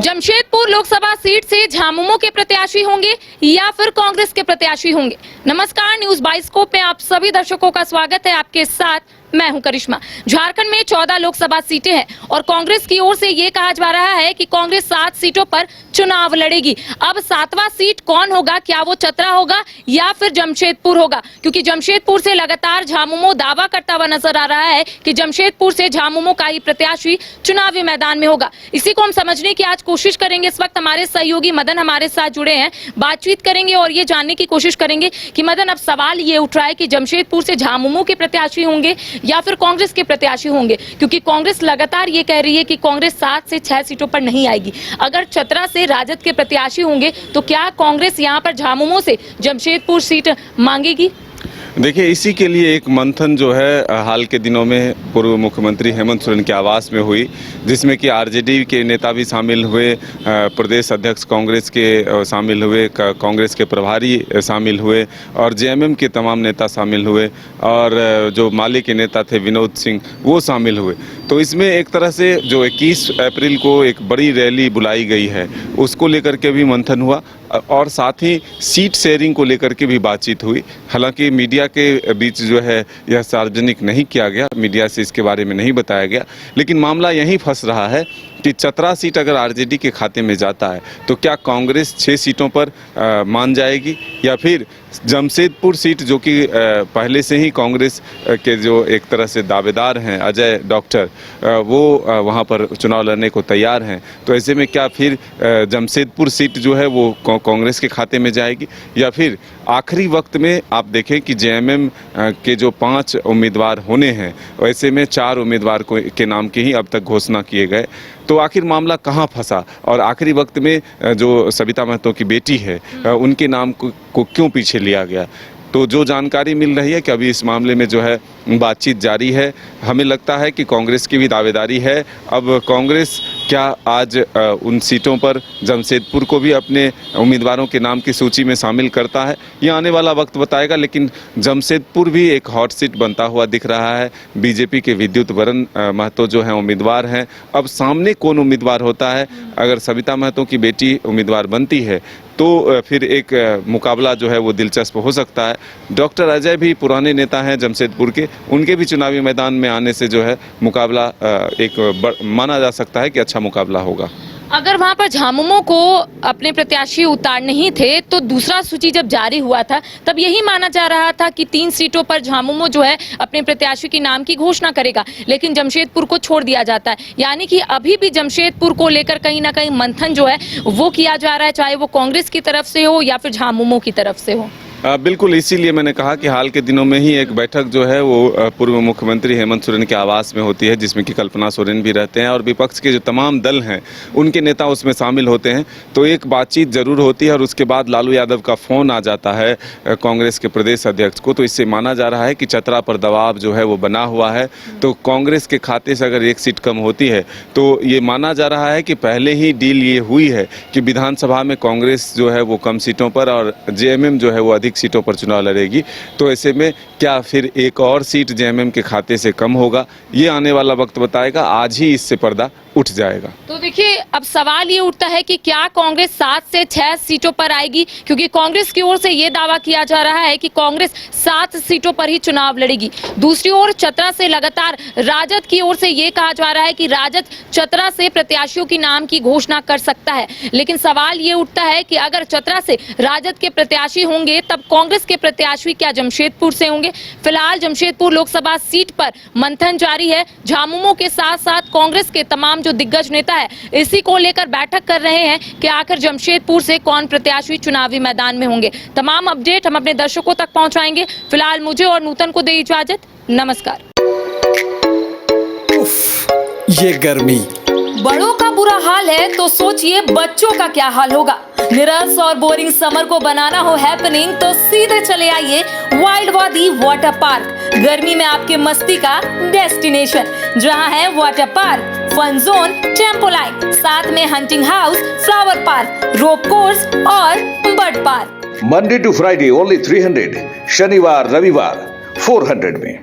Jamshedpur Lok Sabha seat से झामुमो के प्रत्याशी होंगे या फिर कांग्रेस के प्रत्याशी होंगे। नमस्कार, न्यूज बाइस्कोप में आप सभी दर्शकों का स्वागत है। आपके साथ मैं हूं करिश्मा। झारखंड में 14 लोकसभा सीटें हैं और कांग्रेस की ओर से ये कहा जा रहा है कि कांग्रेस 7 सीटों पर चुनाव लड़ेगी। अब 7वां सीट कौन होगा, क्या वो चतरा होगा या फिर जमशेदपुर होगा? क्योंकि जमशेदपुर से लगातार झामुमो दावा करता हुआ नजर आ रहा है कि जमशेदपुर से झामुमो का ही प्रत्याशी चुनावी मैदान में होगा। इसी को हम समझने की आज कोशिश करेंगे। इस वक्त हमारे सहयोगी मदन हमारे साथ जुड़े हैं, बातचीत करेंगे और ये जानने की कोशिश करेंगे कि मदन, अब सवाल ये उठ रहा है कि जमशेदपुर से झामुमो के प्रत्याशी होंगे या फिर कांग्रेस के प्रत्याशी होंगे, क्योंकि कांग्रेस लगातार ये कह रही है कि कांग्रेस 7 से 6 सीटों पर नहीं आएगी। अगर चतरा से राजद के प्रत्याशी होंगे तो क्या कांग्रेस यहां पर झामुमो से जमशेदपुर सीट मांगेगी? देखिए, इसी के लिए एक मंथन जो है हाल के दिनों में पूर्व मुख्यमंत्री हेमंत सोरेन के आवास में हुई, जिसमें कि आरजेडी के नेता भी शामिल हुए, प्रदेश अध्यक्ष कांग्रेस के शामिल हुए, कांग्रेस के प्रभारी शामिल हुए और जेएमएम के तमाम नेता शामिल हुए और जो माले के नेता थे विनोद सिंह, वो शामिल हुए। तो इसमें एक तरह से जो 21 अप्रैल को एक बड़ी रैली बुलाई गई है, उसको लेकर के भी मंथन हुआ और साथ ही सीट शेयरिंग को लेकर के भी बातचीत हुई। हालांकि मीडिया के बीच जो है यह सार्वजनिक नहीं किया गया, मीडिया से इसके बारे में नहीं बताया गया, लेकिन मामला यहीं फंस रहा है कि चतरा सीट अगर आरजेडी के खाते में जाता है तो क्या कांग्रेस 6 सीटों पर मान जाएगी या फिर जमशेदपुर सीट, जो कि पहले से ही कांग्रेस के जो एक तरह से दावेदार हैं अजय डॉक्टर, वो वहां पर चुनाव लड़ने को तैयार हैं। तो ऐसे में क्या फिर जमशेदपुर सीट जो है वो कांग्रेस के खाते में जाएगी या फिर आखिरी वक्त में आप देखें कि जेएमएम के जो 5 उम्मीदवार होने हैं, वैसे में 4 उम्मीदवार के नाम की ही अब तक घोषणा किए गए। तो आखिर मामला कहाँ फंसा और आखिरी वक्त में जो सविता महतो की बेटी है उनके नाम को क्यों पीछे लिया गया? तो जो जानकारी मिल रही है कि अभी इस मामले में जो है बातचीत जारी है। हमें लगता है कि कांग्रेस की भी दावेदारी है। अब कांग्रेस क्या आज उन सीटों पर जमशेदपुर को भी अपने उम्मीदवारों के नाम की सूची में शामिल करता है, ये आने वाला वक्त बताएगा। लेकिन जमशेदपुर भी एक हॉट सीट बनता हुआ दिख रहा है। बीजेपी के विद्युत वरण महतो जो हैं उम्मीदवार हैं। अब सामने कौन उम्मीदवार होता है? अगर सविता महतो की बेटी उम्मीदवार बनती है तो फिर एक मुकाबला जो है वो दिलचस्प हो सकता है। डॉक्टर अजय भी पुराने नेता हैं जमशेदपुर के, उनके भी चुनावी मैदान में आने से जो है मुकाबला एक माना जा सकता है कि अच्छा मुकाबला होगा। अगर वहां पर झामुमो को अपने प्रत्याशी उतारने ही थे तो दूसरा सूची जब जारी हुआ था तब यही माना जा रहा था कि 3 सीटों पर झामुमो जो है अपने प्रत्याशी के नाम की घोषणा करेगा, लेकिन जमशेदपुर को छोड़ दिया जाता है। यानी कि अभी भी जमशेदपुर को लेकर कहीं ना कहीं मंथन जो है वो किया जा रहा है, चाहे वो कांग्रेस की तरफ से हो या फिर झामुमो की तरफ से हो। बिल्कुल, इसीलिए मैंने कहा कि हाल के दिनों में ही एक बैठक जो है वो पूर्व मुख्यमंत्री हेमंत सोरेन के आवास में होती है, जिसमें कि कल्पना सोरेन भी रहते हैं और विपक्ष के जो तमाम दल हैं उनके नेता उसमें शामिल होते हैं। तो एक बातचीत जरूर होती है और उसके बाद लालू यादव का फ़ोन आ जाता है कांग्रेस के प्रदेश अध्यक्ष को। तो इससे माना जा रहा है कि चतरा पर दबाव जो है वो बना हुआ है। तो कांग्रेस के खाते से अगर 1 सीट कम होती है तो ये माना जा रहा है कि पहले ही डील ये हुई है कि विधानसभा में कांग्रेस जो है वो कम सीटों पर और जेएमएम जो है वो अधिक सीटों पर चुनाव लड़ेगी। तो ऐसे में क्या फिर एक और सीट जेएमएम के खाते से कम होगा, ये आने वाला वक्त बताएगा। आज ही इससे पर्दा उठ जाएगा। तो देखिए, अब सवाल ये उठता है कि क्या कांग्रेस 7 से 6 सीटों पर आएगी, क्योंकि कांग्रेस की ओर से ये दावा किया जा रहा है कि कांग्रेस 7 सीटों पर ही चुनाव लड़ेगी। दूसरी ओर चतरा से लगातार राजद की ओर से ये कहा जा रहा है कि राजद चतरा से प्रत्याशियों की नाम की घोषणा कर सकता है। लेकिन सवाल ये उठता है कि अगर चतरा से राजद के प्रत्याशी होंगे तब कांग्रेस के प्रत्याशी क्या जमशेदपुर से होंगे? फिलहाल जमशेदपुर लोकसभा सीट पर मंथन जारी है। झामुमो के साथ साथ कांग्रेस के तमाम जो दिग्गज नेता है इसी को लेकर बैठक कर रहे हैं कि आखिर जमशेदपुर से कौन प्रत्याशी चुनावी मैदान में होंगे। तमाम अपडेट हम अपने दर्शकों तक पहुंचाएंगे। फिलहाल मुझे और नूतन को दे इजाजत। नमस्कार। उफ, ये गर्मी। बड़ों का बुरा हाल है तो सोचिए बच्चों का क्या हाल होगा। निरस और बोरिंग समर को बनाना हो हैपनिंग तो सीधे चले आइए वाइल्ड वादी वाटर पार्क। गर्मी में आपके मस्ती का डेस्टिनेशन, जहां है water park, fun zone, tempo line, साथ में hunting house, flower park, rope course और bird park. Monday to Friday only 300, शनिवार रविवार 400 में।